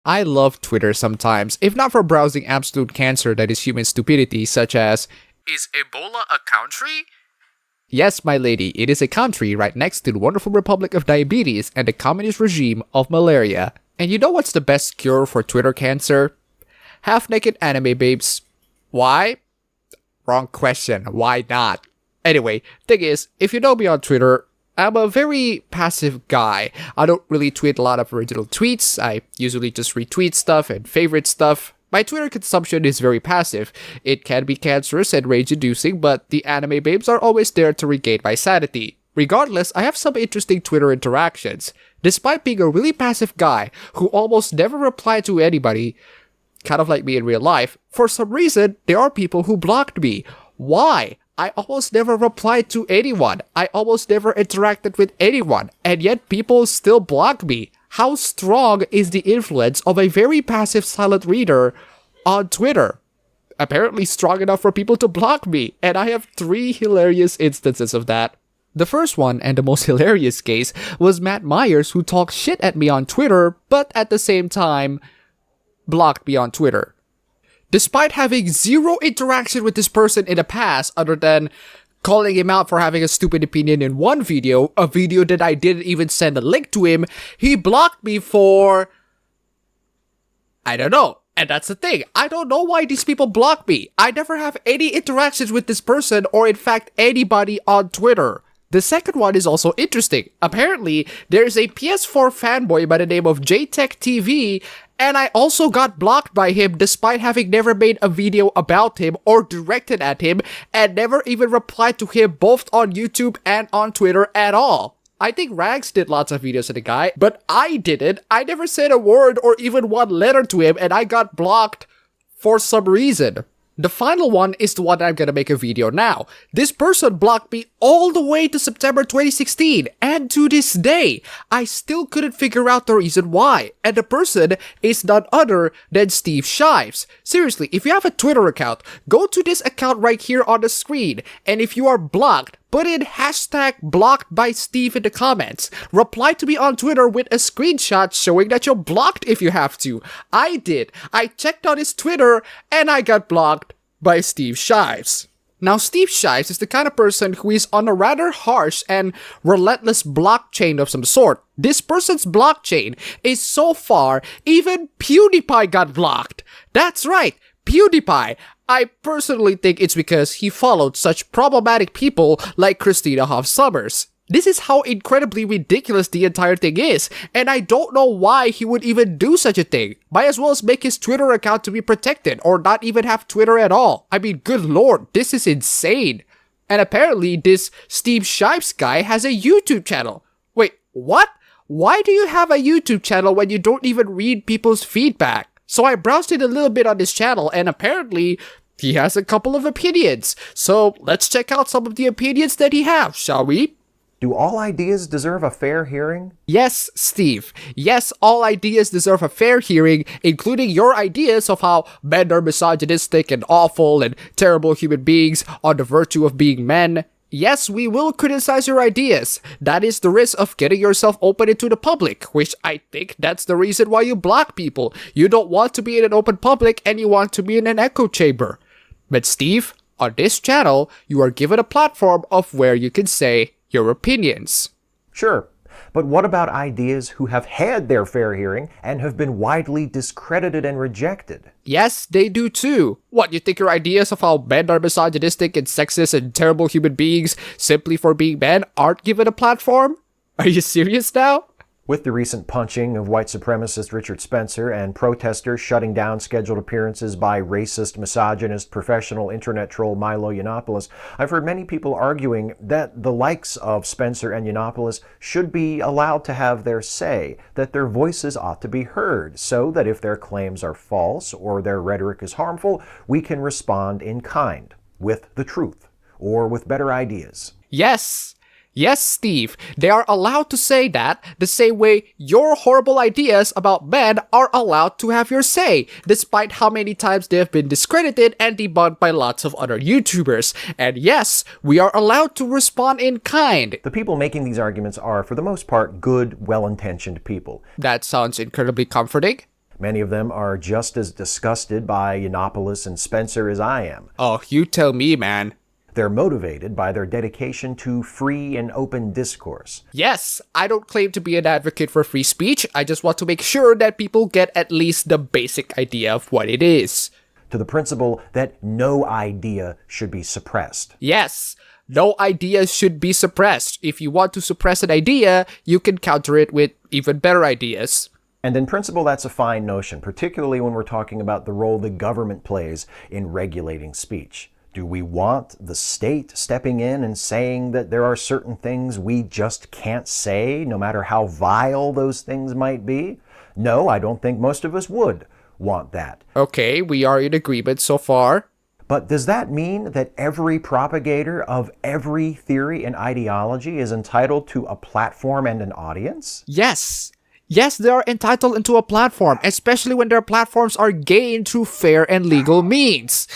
I love Twitter sometimes, if not for browsing absolute cancer that is human stupidity, such as, "Is Ebola a country?" Yes, my lady, it is a country right next to the wonderful Republic of Diabetes and the communist regime of malaria. And you know what's the best cure for Twitter cancer? Half-naked anime babes. Why? Wrong question. Why not? Anyway, thing is, if you know me on Twitter, I'm a very passive guy. I don't really tweet a lot of original tweets. I usually just retweet stuff and favorite stuff. My Twitter consumption is very passive. It can be cancerous and rage-inducing, but the anime babes are always there to regain my sanity. Regardless, I have some interesting Twitter interactions. Despite being a really passive guy who almost never replied to anybody, kind of like me in real life, for some reason, there are people who blocked me. Why? I almost never replied to anyone. I almost never interacted with anyone, and yet people still block me. How strong is the influence of a very passive silent reader on Twitter? Apparently strong enough for people to block me, and I have 3 hilarious instances of that. The first one, and the most hilarious case, was Matt Myers, who talked shit at me on Twitter, but at the same time, blocked me on Twitter. Despite having zero interaction with this person in the past, other than calling him out for having a stupid opinion in one video, a video that I didn't even send a link to him, he blocked me for... I don't know. And that's the thing. I don't know why these people block me. I never have any interactions with this person or in fact anybody on Twitter. The second one is also interesting. Apparently, there's a PS4 fanboy by the name of JTechTV, and I also got blocked by him despite having never made a video about him or directed at him, and never even replied to him both on YouTube and on Twitter at all. I think Rags did lots of videos of the guy, but I didn't. I never said a word or even one letter to him, and I got blocked for some reason. The final one is the one I'm gonna make a video now. This person blocked me all the way to September 2016, and to this day, I still couldn't figure out the reason why. And the person is none other than Steve Shives. Seriously, if you have a Twitter account, go to this account right here on the screen, and if you are blocked, put in hashtag blocked by Steve in the comments. Reply to me on Twitter with a screenshot showing that you're blocked if you have to. I did. I checked on his Twitter and I got blocked by Steve Shives. Now, Steve Shives is the kind of person who is on a rather harsh and relentless blockchain of some sort. This person's blockchain is so far, even PewDiePie got blocked. That's right, PewDiePie. I personally think it's because he followed such problematic people like Christina Hoff Sommers. This is how incredibly ridiculous the entire thing is, and I don't know why he would even do such a thing. Might as well make his Twitter account to be protected, or not even have Twitter at all. I mean, good lord, this is insane. And apparently this Steve Shives guy has a YouTube channel. Wait, what? Why do you have a YouTube channel when you don't even read people's feedback? So I browsed it a little bit on his channel, and apparently he has a couple of opinions. So let's check out some of the opinions that he has, shall we? Do all ideas deserve a fair hearing? Yes, Steve. Yes, all ideas deserve a fair hearing, including your ideas of how men are misogynistic and awful and terrible human beings on the virtue of being men. Yes, we will criticize your ideas. That is the risk of getting yourself open into the public, which I think that's the reason why you block people. You don't want to be in an open public and you want to be in an echo chamber. But Steve, on this channel, you are given a platform of where you can say your opinions. Sure, but what about ideas who have had their fair hearing and have been widely discredited and rejected? Yes, they do too. What, you think your ideas of how men are misogynistic and sexist and terrible human beings simply for being men aren't given a platform? Are you serious now? With the recent punching of white supremacist Richard Spencer and protesters shutting down scheduled appearances by racist, misogynist, professional internet troll Milo Yiannopoulos, I've heard many people arguing that the likes of Spencer and Yiannopoulos should be allowed to have their say, that their voices ought to be heard, so that if their claims are false or their rhetoric is harmful, we can respond in kind, with the truth, or with better ideas. Yes! Yes, Steve, they are allowed to say that the same way your horrible ideas about men are allowed to have your say, despite how many times they have been discredited and debunked by lots of other YouTubers. And yes, we are allowed to respond in kind. The people making these arguments are, for the most part, good, well-intentioned people. That sounds incredibly comforting. Many of them are just as disgusted by Yiannopoulos and Spencer as I am. Oh, you tell me, man. They're motivated by their dedication to free and open discourse. Yes, I don't claim to be an advocate for free speech. I just want to make sure that people get at least the basic idea of what it is. To the principle that no idea should be suppressed. Yes, no idea should be suppressed. If you want to suppress an idea, you can counter it with even better ideas. And in principle, that's a fine notion, particularly when we're talking about the role the government plays in regulating speech. Do we want the state stepping in and saying that there are certain things we just can't say, no matter how vile those things might be? No, I don't think most of us would want that. Okay, we are in agreement so far. But does that mean that every propagator of every theory and ideology is entitled to a platform and an audience? Yes. Yes, they are entitled into a platform, especially when their platforms are gained through fair and legal means.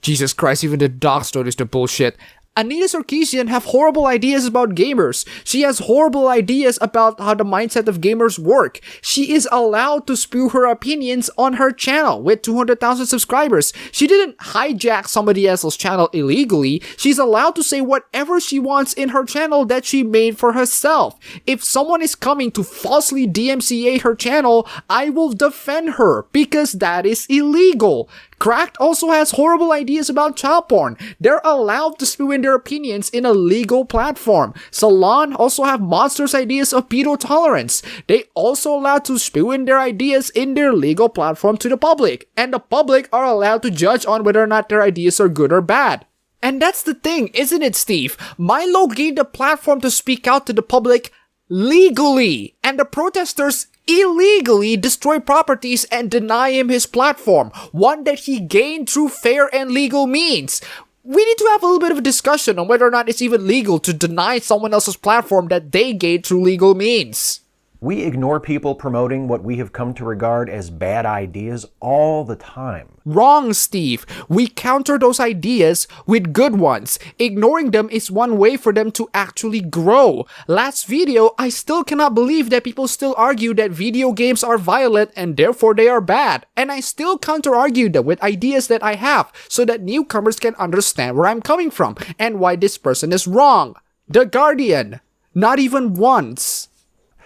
Jesus Christ, even the docs notice the bullshit. Anita Sarkeesian have horrible ideas about gamers. She has horrible ideas about how the mindset of gamers work. She is allowed to spew her opinions on her channel with 200,000 subscribers. She didn't hijack somebody else's channel illegally. She's allowed to say whatever she wants in her channel that she made for herself. If someone is coming to falsely DMCA her channel, I will defend her because that is illegal. Cracked also has horrible ideas about child porn. They're allowed to spew in their opinions in a legal platform. Salon also have monstrous ideas of pedo tolerance. They also allowed to spew in their ideas in their legal platform to the public. And the public are allowed to judge on whether or not their ideas are good or bad. And that's the thing, isn't it, Steve? Milo gained a platform to speak out to the public legally. And the protesters illegally destroy properties and deny him his platform, one that he gained through fair and legal means. We need to have a little bit of a discussion on whether or not it's even legal to deny someone else's platform that they gained through legal means. We ignore people promoting what we have come to regard as bad ideas all the time. Wrong, Steve. We counter those ideas with good ones. Ignoring them is one way for them to actually grow. Last video, I still cannot believe that people still argue that video games are violent and therefore they are bad. And I still counter-argue them with ideas that I have so that newcomers can understand where I'm coming from and why this person is wrong. The Guardian. Not even once.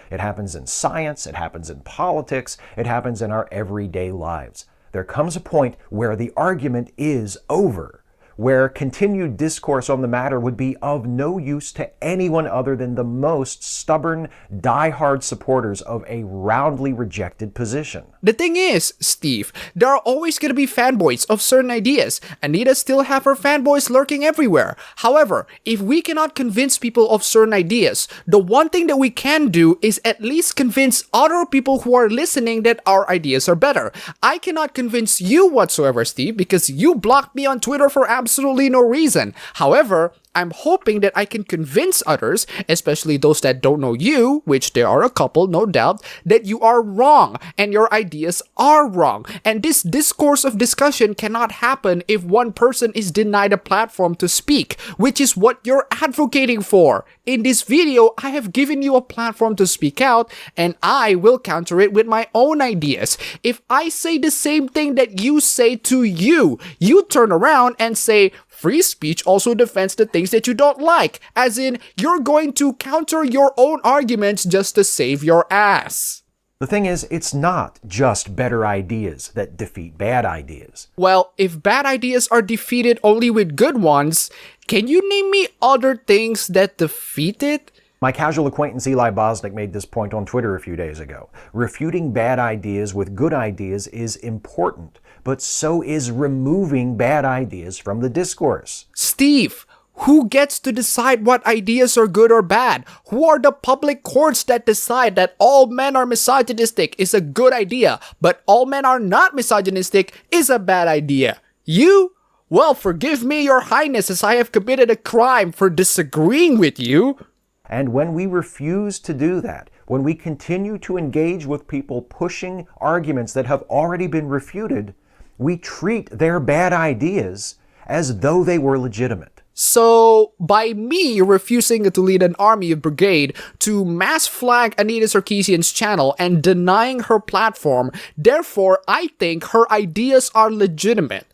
It happens in science, it happens in politics, it happens in our everyday lives. There comes a point where the argument is over, where continued discourse on the matter would be of no use to anyone other than the most stubborn, die-hard supporters of a roundly rejected position. The thing is, Steve, there are always going to be fanboys of certain ideas. Anita still have her fanboys lurking everywhere. However, if we cannot convince people of certain ideas, the one thing that we can do is at least convince other people who are listening that our ideas are better. I cannot convince you whatsoever, Steve, because you blocked me on Twitter for absolutely no reason. However, I'm hoping that I can convince others, especially those that don't know you, which there are a couple, no doubt, that you are wrong and your ideas are wrong. And this discourse of discussion cannot happen if one person is denied a platform to speak, which is what you're advocating for. In this video, I have given you a platform to speak out, and I will counter it with my own ideas. If I say the same thing that you say to you, you turn around and say, free speech also defends the things that you don't like, as in, you're going to counter your own arguments just to save your ass. The thing is, it's not just better ideas that defeat bad ideas. Well, if bad ideas are defeated only with good ones, can you name me other things that defeat it? My casual acquaintance Eli Bosnick made this point on Twitter a few days ago. Refuting bad ideas with good ideas is important, but so is removing bad ideas from the discourse. Steve, who gets to decide what ideas are good or bad? Who are the public courts that decide that all men are misogynistic is a good idea, but all men are not misogynistic is a bad idea? You? Well, forgive me, your highness, as I have committed a crime for disagreeing with you. And when we refuse to do that, when we continue to engage with people pushing arguments that have already been refuted, we treat their bad ideas as though they were legitimate. So, by me refusing to lead an army of brigade to mass flag Anita Sarkeesian's channel and denying her platform, therefore I think her ideas are legitimate.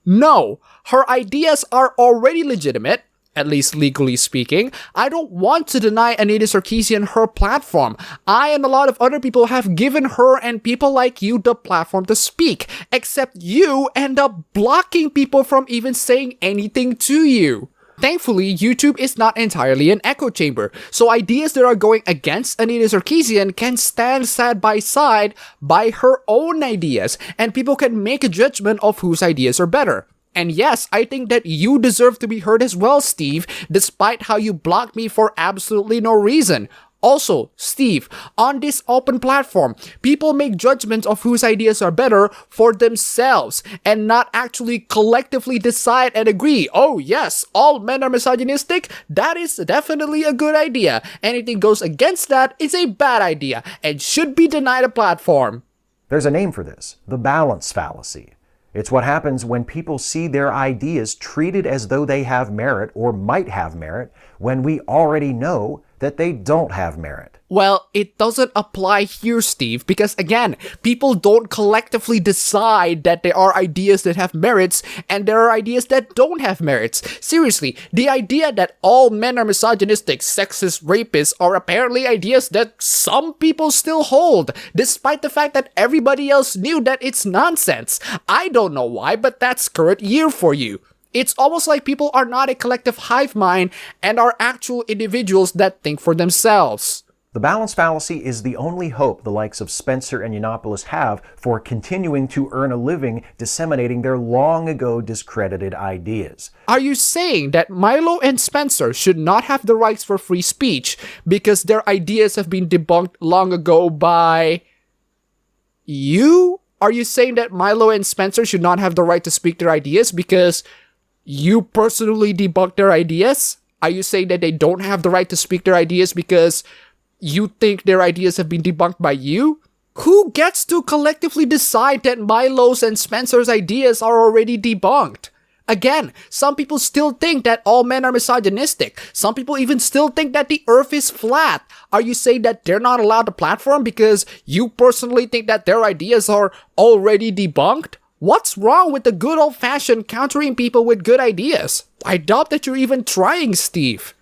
No, her ideas are already legitimate, at least legally speaking. I don't want to deny Anita Sarkeesian her platform. I and a lot of other people have given her and people like you the platform to speak, except you end up blocking people from even saying anything to you. Thankfully, YouTube is not entirely an echo chamber, so ideas that are going against Anita Sarkeesian can stand side by side by her own ideas, and people can make a judgment of whose ideas are better. And yes, I think that you deserve to be heard as well, Steve, despite how you blocked me for absolutely no reason. Also, Steve, on this open platform, people make judgments of whose ideas are better for themselves and not actually collectively decide and agree, oh yes, all men are misogynistic, that is definitely a good idea. Anything goes against that is a bad idea and should be denied a platform. There's a name for this, the balance fallacy. It's what happens when people see their ideas treated as though they have merit or might have merit when we already know that they don't have merit. Well, it doesn't apply here, Steve, because again, people don't collectively decide that there are ideas that have merits and there are ideas that don't have merits. Seriously, the idea that all men are misogynistic, sexist, rapists are apparently ideas that some people still hold, despite the fact that everybody else knew that it's nonsense. I don't know why, but that's current year for you. It's almost like people are not a collective hive mind and are actual individuals that think for themselves. The balance fallacy is the only hope the likes of Spencer and Yiannopoulos have for continuing to earn a living disseminating their long ago discredited ideas. Are you saying that Milo and Spencer should not have the rights for free speech because their ideas have been debunked long ago by you? Are you saying that Milo and Spencer should not have the right to speak their ideas because you personally debunked their ideas? Are you saying that they don't have the right to speak their ideas because you think their ideas have been debunked by you? Who gets to collectively decide that Milo's and Spencer's ideas are already debunked? Again, some people still think that all men are misogynistic. Some people even still think that the earth is flat. Are you saying that they're not allowed a platform because you personally think that their ideas are already debunked? What's wrong with the good old-fashioned countering people with good ideas? I doubt that you're even trying, Steve.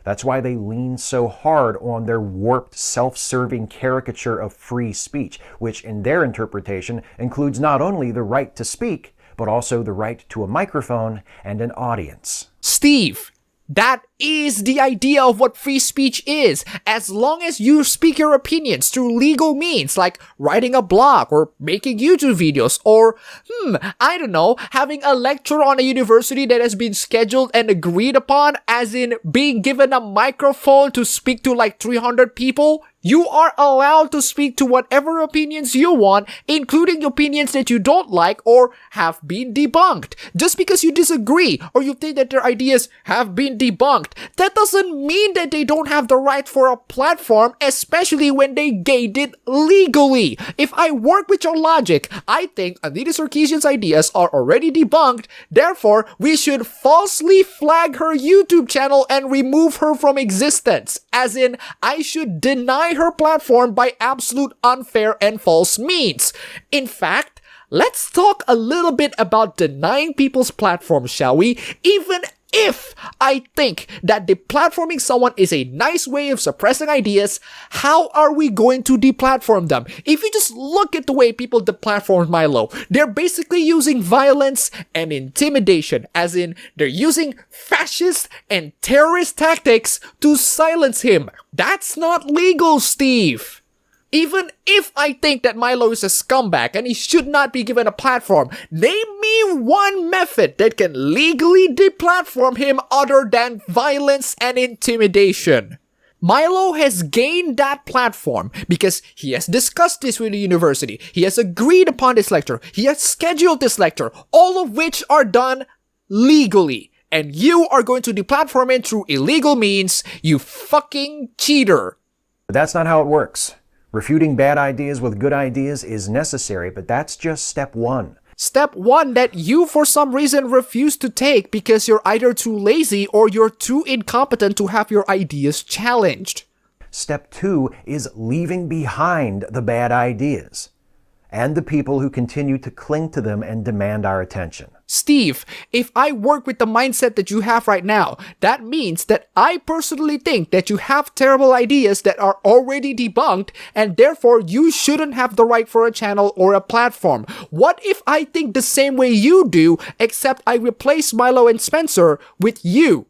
That's why they lean so hard on their warped, self-serving caricature of free speech, which in their interpretation includes not only the right to speak, but also the right to a microphone and an audience. Steve, that is the idea of what free speech is. As long as you speak your opinions through legal means, like writing a blog or making YouTube videos or, I don't know, having a lecture on a university that has been scheduled and agreed upon, as in being given a microphone to speak to like 300 people, you are allowed to speak to whatever opinions you want, including opinions that you don't like or have been debunked. Just because you disagree or you think that their ideas have been debunked, that doesn't mean that they don't have the right for a platform, especially when they gained it legally. If I work with your logic, I think Anita Sarkeesian's ideas are already debunked, therefore we should falsely flag her YouTube channel and remove her from existence. As in, I should deny her platform by absolute unfair and false means. In fact, let's talk a little bit about denying people's platforms, shall we? Even if I think that deplatforming someone is a nice way of suppressing ideas, how are we going to deplatform them? If you just look at the way people deplatform Milo, they're basically using violence and intimidation, as in they're using fascist and terrorist tactics to silence him. That's not legal, Steve. Even if I think that Milo is a scumbag and he should not be given a platform, name me one method that can legally deplatform him other than violence and intimidation. Milo has gained that platform because he has discussed this with the university, he has agreed upon this lecture, he has scheduled this lecture, all of which are done legally. And you are going to deplatform him through illegal means, you fucking cheater. But that's not how it works. Refuting bad ideas with good ideas is necessary, but that's just step one. Step 1 that you for some reason refuse to take because you're either too lazy or you're too incompetent to have your ideas challenged. Step 2 is leaving behind the bad ideas and the people who continue to cling to them and demand our attention. Steve, if I work with the mindset that you have right now, that means that I personally think that you have terrible ideas that are already debunked, and therefore you shouldn't have the right for a channel or a platform. What if I think the same way you do, except I replace Milo and Spencer with you?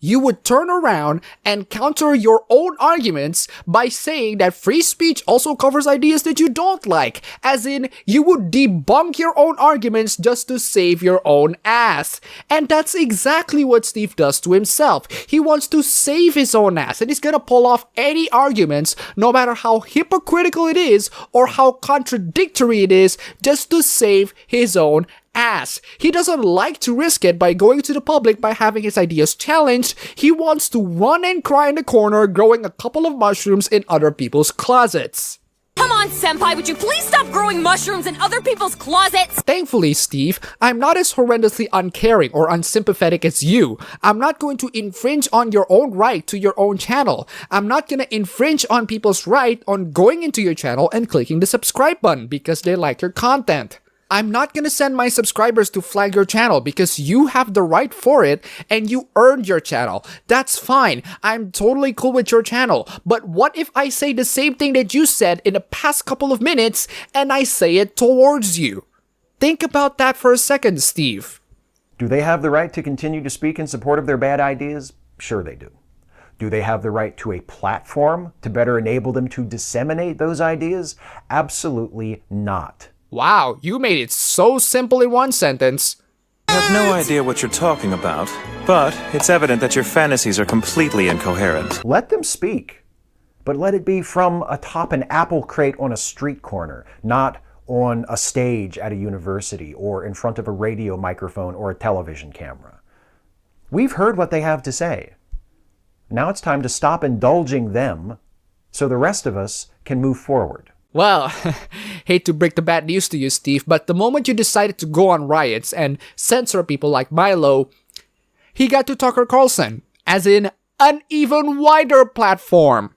You would turn around and counter your own arguments by saying that free speech also covers ideas that you don't like. As in, you would debunk your own arguments just to save your own ass. And that's exactly what Steve does to himself. He wants to save his own ass, and he's gonna pull off any arguments, no matter how hypocritical it is or how contradictory it is, just to save his own ass. He doesn't like to risk it by going to the public by having his ideas challenged. He wants to run and cry in the corner growing a couple of mushrooms in other people's closets. Come on, Senpai, would you please stop growing mushrooms in other people's closets? Thankfully, Steve, I'm not as horrendously uncaring or unsympathetic as you. I'm not going to infringe on your own right to your own channel. I'm not gonna infringe on people's right on going into your channel and clicking the subscribe button because they like your content. I'm not gonna send my subscribers to flag your channel because you have the right for it and you earned your channel. That's fine. I'm totally cool with your channel. But what if I say the same thing that you said in the past couple of minutes and I say it towards you? Think about that for a second, Steve. Do they have the right to continue to speak in support of their bad ideas? Sure they do. Do they have the right to a platform to better enable them to disseminate those ideas? Absolutely not. Wow, you made it so simple in one sentence. I have no idea what you're talking about, but it's evident that your fantasies are completely incoherent. Let them speak, but let it be from atop an apple crate on a street corner, not on a stage at a university or in front of a radio microphone or a television camera. We've heard what they have to say. Now it's time to stop indulging them so the rest of us can move forward. Well, hate to break the bad news to you, Steve, but the moment you decided to go on riots and censor people like Milo, he got to Tucker Carlson, as in an even wider platform.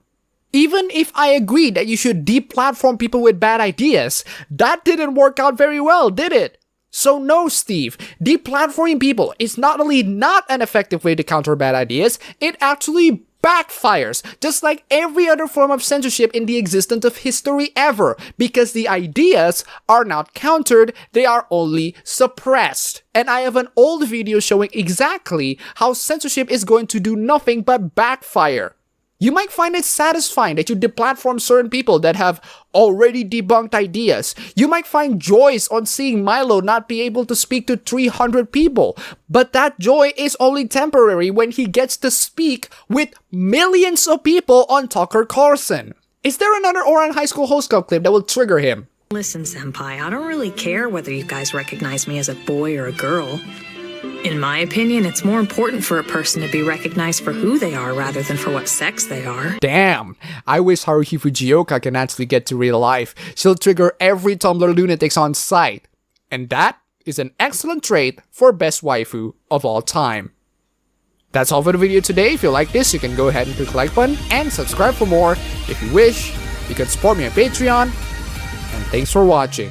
Even if I agree that you should deplatform people with bad ideas, that didn't work out very well, did it? So no, Steve, deplatforming people is not only not an effective way to counter bad ideas, it actually backfires, just like every other form of censorship in the existence of history ever, because the ideas are not countered, they are only suppressed. And I have an old video showing exactly how censorship is going to do nothing but backfire. You might find it satisfying that you deplatform certain people that have already debunked ideas. You might find joys on seeing Milo not be able to speak to 300 people. But that joy is only temporary when he gets to speak with millions of people on Tucker Carlson. Is there another Ouran High School Host Club clip that will trigger him? Listen, Senpai, I don't really care whether you guys recognize me as a boy or a girl. In my opinion, it's more important for a person to be recognized for who they are rather than for what sex they are. Damn, I wish Haruhi Fujioka can actually get to real life. She'll trigger every Tumblr lunatics on sight. And that is an excellent trait for best waifu of all time. That's all for the video today. If you like this, you can go ahead and click the like button and subscribe for more. If you wish, you can support me on Patreon. And thanks for watching.